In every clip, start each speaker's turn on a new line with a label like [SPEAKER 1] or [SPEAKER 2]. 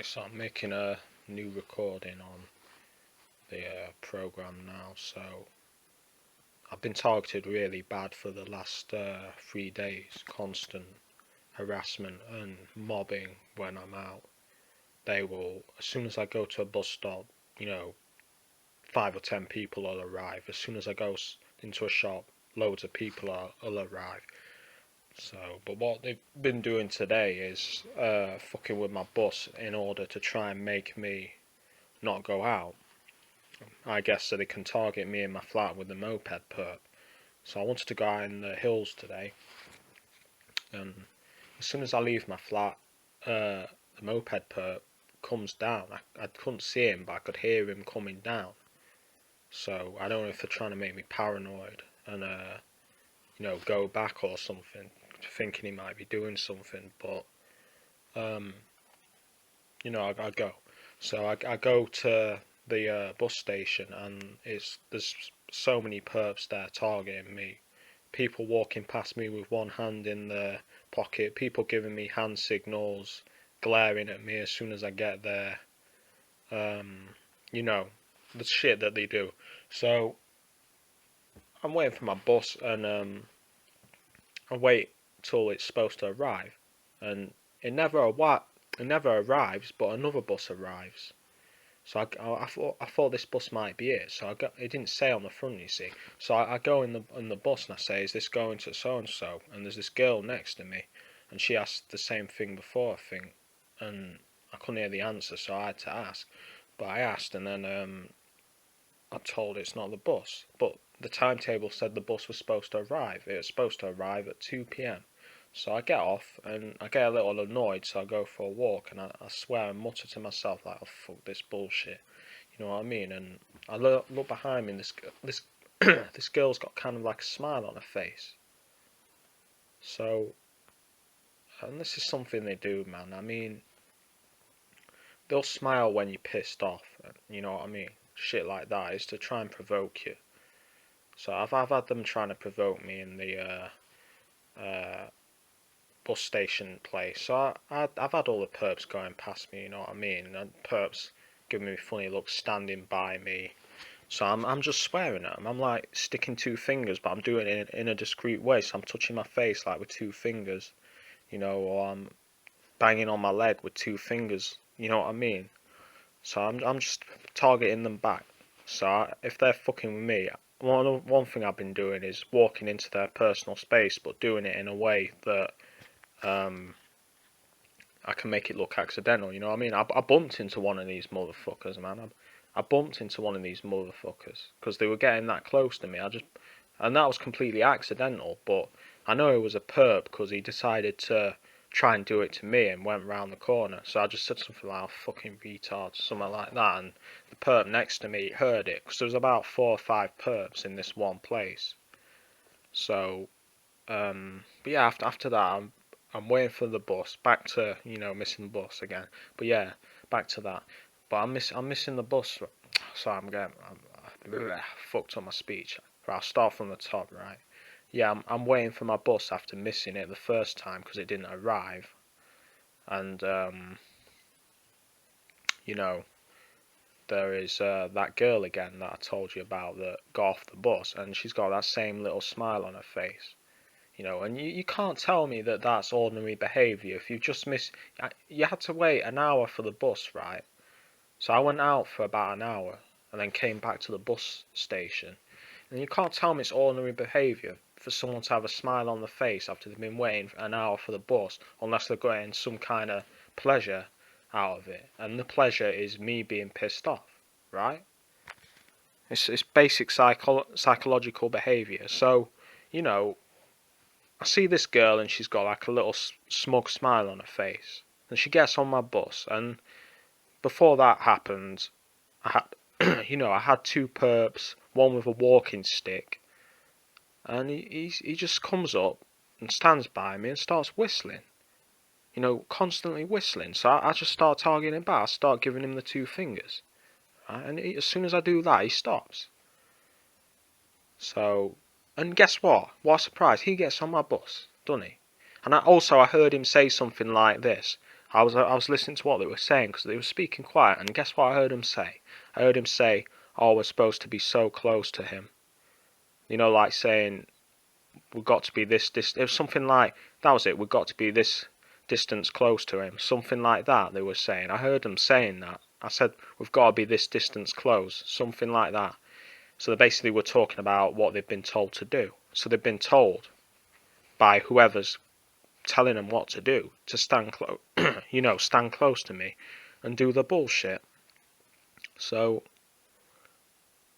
[SPEAKER 1] Right, so I'm making a new recording on the program now. So I've been targeted really bad for the last 3 days. Constant harassment and mobbing when I'm out. They will, as soon as I go to a bus stop, 5 or 10 people will arrive. As soon as I go into a shop, loads of people will arrive. So, but what they've been doing today is fucking with my bus in order to try and make me not go out. I guess so they can target me in my flat with the moped perp. So I wanted to go out in the hills today, and as soon as I leave my flat, the moped perp comes down. I couldn't see him, but I could hear him coming down. So I don't know if they're trying to make me paranoid and go back or something, thinking he might be doing something. But I go. So I go to the bus station, and there's so many perps there targeting me. People walking past me with one hand in their pocket, people giving me hand signals, glaring at me as soon as I get there. The shit that they do. So I'm waiting for my bus, and I wait till it's supposed to arrive, and it never arrives, but another bus arrives. So I thought this bus might be it. So it didn't say on the front, you see. So I go in the bus and I say, "Is this going to so and so?" And there's this girl next to me, and she asked the same thing before, I think, and I couldn't hear the answer, so I had to ask. But I asked, and then I'm told it's not the bus. But the timetable said the bus was supposed to arrive. It was supposed to arrive at 2 p.m. So I get off and I get a little annoyed, so I go for a walk, and I swear and mutter to myself like, "Oh fuck this bullshit," you know what I mean? And I look behind me, and this this girl's got kind of like a smile on her face. So, and this is something they do, man. I mean, they'll smile when you're pissed off, you know what I mean? Shit like that is to try and provoke you. So I've had them trying to provoke me in the bus station place. So I've had all the perps going past me, you know what I mean? And perps giving me funny looks, standing by me. So I'm just swearing at them. I'm like sticking two fingers, but I'm doing it in a discreet way. So I'm touching my face like with two fingers, or I'm banging on my leg with two fingers. You know what I mean? So I'm just targeting them back. So if they're fucking with me, one thing I've been doing is walking into their personal space, but doing it in a way that I can make it look accidental. You know what I mean? I bumped into one of these motherfuckers, man. I bumped into one of these motherfuckers because they were getting that close to me. And that was completely accidental. But I know it was a perp because he decided to try and do it to me and went round the corner. So I just said something like, "Oh, fucking retard," something like that. And the perp next to me heard it because there was about 4 or 5 perps in this one place. So, but yeah, after that, I'm waiting for the bus. Back to missing the bus again. But yeah, back to that. But I'm missing the bus. So I'm fucked on my speech. Right, I'll start from the top. Right. Yeah, I'm waiting for my bus after missing it the first time because it didn't arrive. And there is that girl again that I told you about that got off the bus, and she's got that same little smile on her face. And you can't tell me that that's ordinary behaviour if you just miss. You had to wait an hour for the bus, right? So I went out for about an hour and then came back to the bus station. And you can't tell me it's ordinary behaviour for someone to have a smile on their face after they've been waiting an hour for the bus, unless they're getting some kind of pleasure out of it. And the pleasure is me being pissed off, right? It's basic psychological behaviour. So, I see this girl and she's got like a little smug smile on her face, and she gets on my bus. And before that happened, I had, I had 2 perps, one with a walking stick, and he just comes up and stands by me and starts whistling, constantly whistling. So I just start targeting him back. I start giving him the 2 fingers, right? And as soon as I do that, he stops. So, and guess what? What a surprise! He gets on my bus, doesn't he? And I heard him say something like this. I was listening to what they were saying because they were speaking quiet, and guess what I heard him say? I heard him say, "Oh, we're supposed to be so close to him." You know, like saying we've got to be this distance. It was something like that was it. We've got to be this distance close to him. Something like that they were saying. I heard them saying that. I said we've got to be this distance close. Something like that. So they basically were talking about what they've been told to do. So they've been told by whoever's telling them what to do to stand close, stand close to me and do the bullshit. So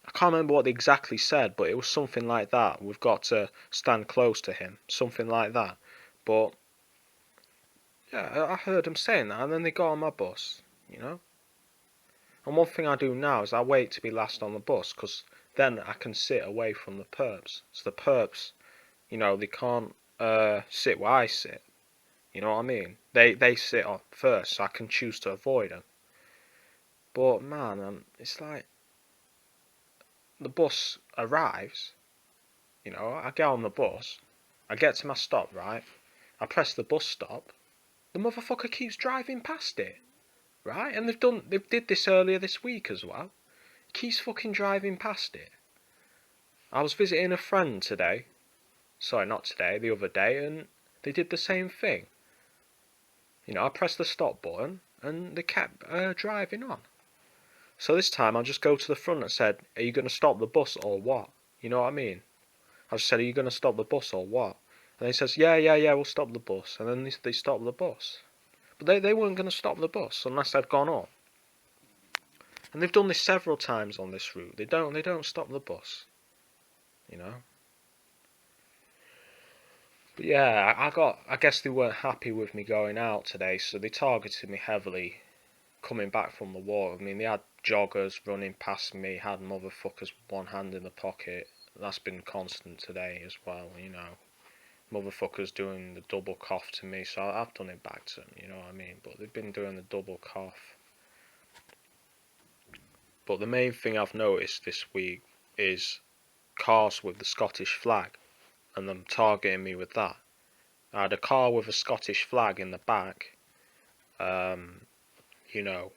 [SPEAKER 1] I can't remember what they exactly said, but it was something like that. We've got to stand close to him, something like that. But yeah, I heard them saying that, and then they got on my bus, you know. And one thing I do now is I wait to be last on the bus, because then I can sit away from the perps. So the perps, they can't sit where I sit. You know what I mean? They sit up first, so I can choose to avoid them. But man, it's like the bus arrives. I get on the bus, I get to my stop, right? I press the bus stop. The motherfucker keeps driving past it, right? And they did this earlier this week as well. He keeps fucking driving past it. I was visiting a friend today. Sorry, not today, the other day, and they did the same thing. I pressed the stop button, and they kept driving on. So this time I just go to the front and said, "Are you going to stop the bus or what?" You know what I mean? I just said, "Are you going to stop the bus or what?" And he says, "Yeah, we'll stop the bus." And then they stopped the bus. But they weren't going to stop the bus unless I'd gone up. And they've done this several times on this route. They don't stop the bus. But yeah, I guess they weren't happy with me going out today, so they targeted me heavily coming back from the war. I mean, they had joggers running past me, had motherfuckers with one hand in the pocket. That's been constant today as well, Motherfuckers doing the double cough to me, so I've done it back to them, you know what I mean? But they've been doing the double cough. But the main thing I've noticed this week is cars with the Scottish flag, and them targeting me with that. I had a car with a Scottish flag in the back, you know,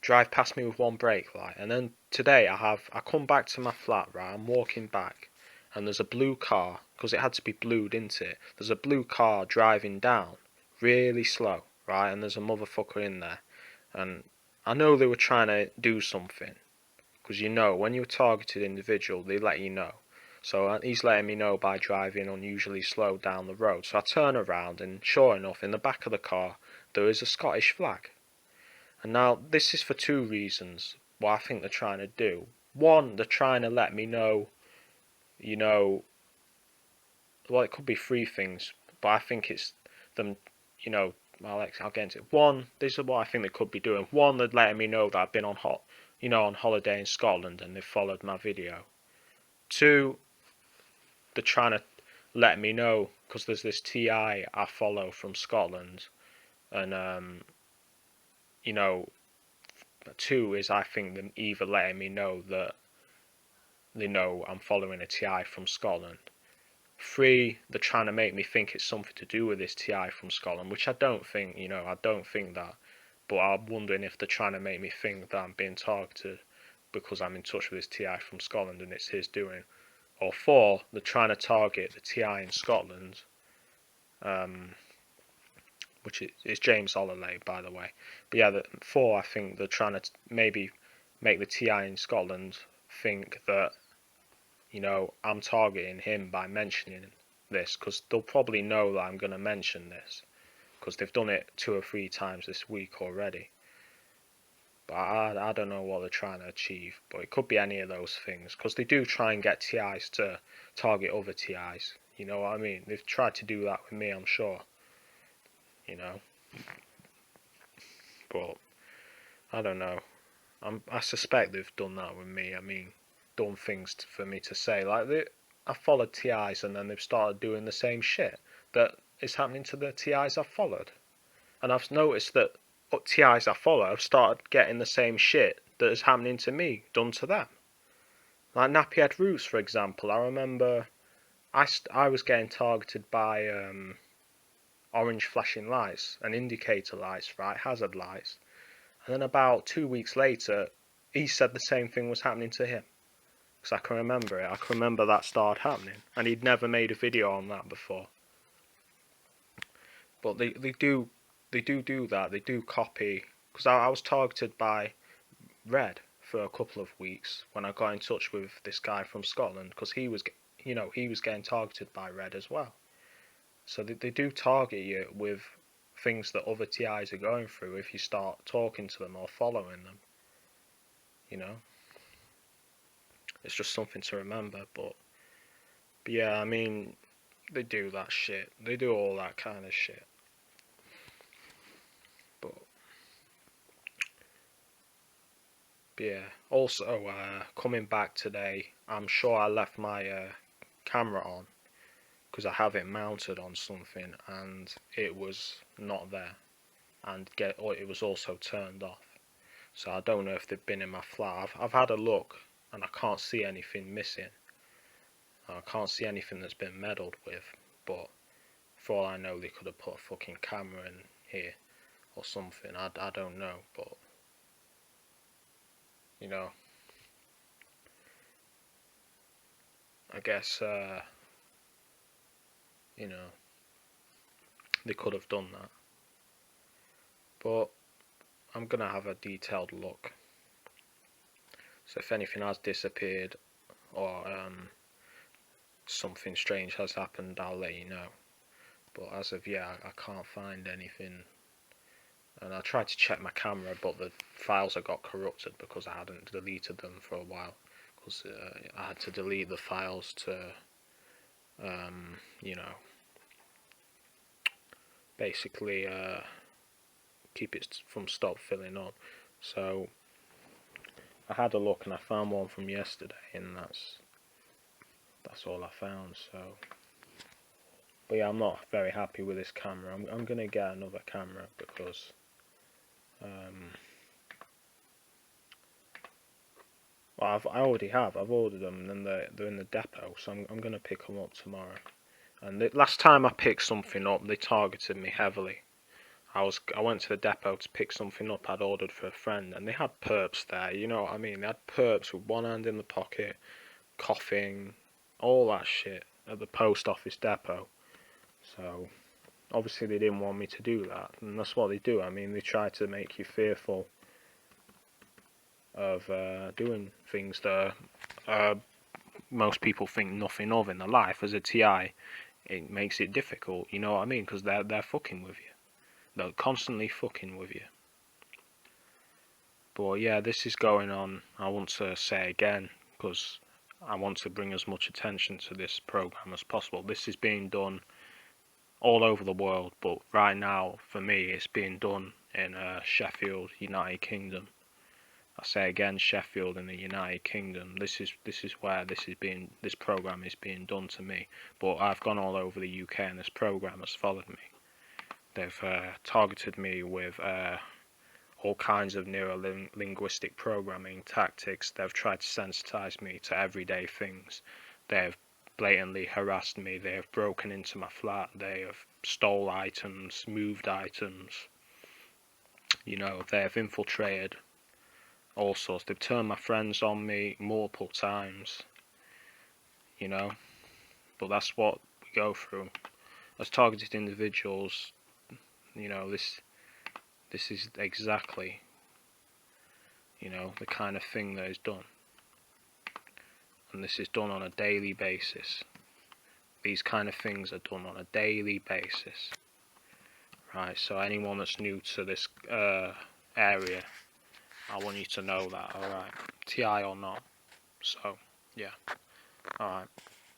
[SPEAKER 1] drive past me with one brake light, and then today I come back to my flat, right, I'm walking back, and there's a blue car, because it had to be blued into it, there's a blue car driving down, really slow, right, and there's a motherfucker in there, and I know they were trying to do something, because when you're a targeted individual, they let you know. So he's letting me know by driving unusually slow down the road. So I turn around, and sure enough, in the back of the car, there is a Scottish flag. And now, this is for two reasons, what I think they're trying to do. One, they're trying to let me know, well, it could be three things, but I think it's them, I'll get into it. One, this is what I think they could be doing. One, they're letting me know that I've been on holiday in Scotland and they've followed my video. Two, they're trying to let me know, because there's this TI I follow from Scotland, and two is I think them either letting me know that they know I'm following a TI from Scotland. Three, they're trying to make me think it's something to do with this TI from Scotland, which I don't think, I don't think that. But I'm wondering if they're trying to make me think that I'm being targeted because I'm in touch with this TI from Scotland and it's his doing. Or four, they're trying to target the TI in Scotland, which is James Holloway, by the way. But yeah, four, I think they're trying to maybe make the TI in Scotland think that, I'm targeting him by mentioning this, because they'll probably know that I'm going to mention this, because they've done it 2 or 3 times this week already. But I don't know what they're trying to achieve, but it could be any of those things, because they do try and get TIs to target other TIs, you know what I mean? They've tried to do that with me, I'm sure, but I don't know. I suspect they've done that with me. I mean, done things for me to say. Like, I followed TIs and then they've started doing the same shit that is happening to the TIs I've followed. And I've noticed that TIs I follow have started getting the same shit that is happening to me done to them. Like Nappyhead Roots, for example. I remember I was getting targeted by orange flashing lights and indicator lights, right, hazard lights. And then about 2 weeks later, he said the same thing was happening to him. Because I can remember it. I can remember that started happening. And he'd never made a video on that before. But they do that. They do copy. Because I was targeted by Red for a couple of weeks when I got in touch with this guy from Scotland. Because he was getting targeted by Red as well. So they do target you with things that other TIs are going through if you start talking to them or following them. You know? It's just something to remember. But yeah, I mean, they do that shit. They do all that kind of shit. But yeah. Also, coming back today, I'm sure I left my camera on because I have it mounted on something and it was not there, and it was also turned off. So I don't know if they've been in my flat. I've had a look and I can't see anything missing. I can't see anything that's been meddled with, but for all I know, they could have put a fucking camera in here or something. I don't know, but you know, I guess you know, they could have done that. But I'm gonna have a detailed look. So if anything has disappeared or something strange has happened, I'll let you know. But as of yet, I can't find anything. And I tried to check my camera, but the files had got corrupted because I hadn't deleted them for a while. Because I had to delete the files to, you know, basically keep it from stop filling up. So I had a look and I found one from yesterday, and that's all I found. So, but yeah, I'm not very happy with this camera. I'm gonna get another camera because well, I already have. I've ordered them, and they're in the depot, so I'm gonna pick them up tomorrow. And the last time I picked something up, they targeted me heavily. I went to the depot to pick something up I'd ordered for a friend, and they had perps there. You know what I mean? They had perps with one hand in the pocket, coughing, all that shit at the post office depot. So obviously they didn't want me to do that, and that's what they do. I mean, they try to make you fearful of doing things that most people think nothing of in their life. As a TI, it makes it difficult. You know what I mean? Because they're fucking with you. They're constantly fucking with you. But yeah, this is going on. I want to say again because I want to bring as much attention to this program as possible. This is being done all over the world, but right now, for me, it's being done in Sheffield, United Kingdom. I say again, Sheffield in the United Kingdom. This is where this program is being done to me. But I've gone all over the UK, and this program has followed me. They've targeted me with all kinds of neuro-linguistic programming tactics. They've tried to sensitize me to everyday things. They've blatantly harassed me. They have broken into my flat. They have stole items, moved items. You know, they have infiltrated all sorts. They've turned my friends on me multiple times. You know, but that's what we go through as targeted individuals. You know, this is exactly, you know, the kind of thing that is done. And this is done on a daily basis. These kind of things are done on a daily basis. Right, so anyone that's new to this area, I want you to know that, alright? TI or not. So, yeah. Alright.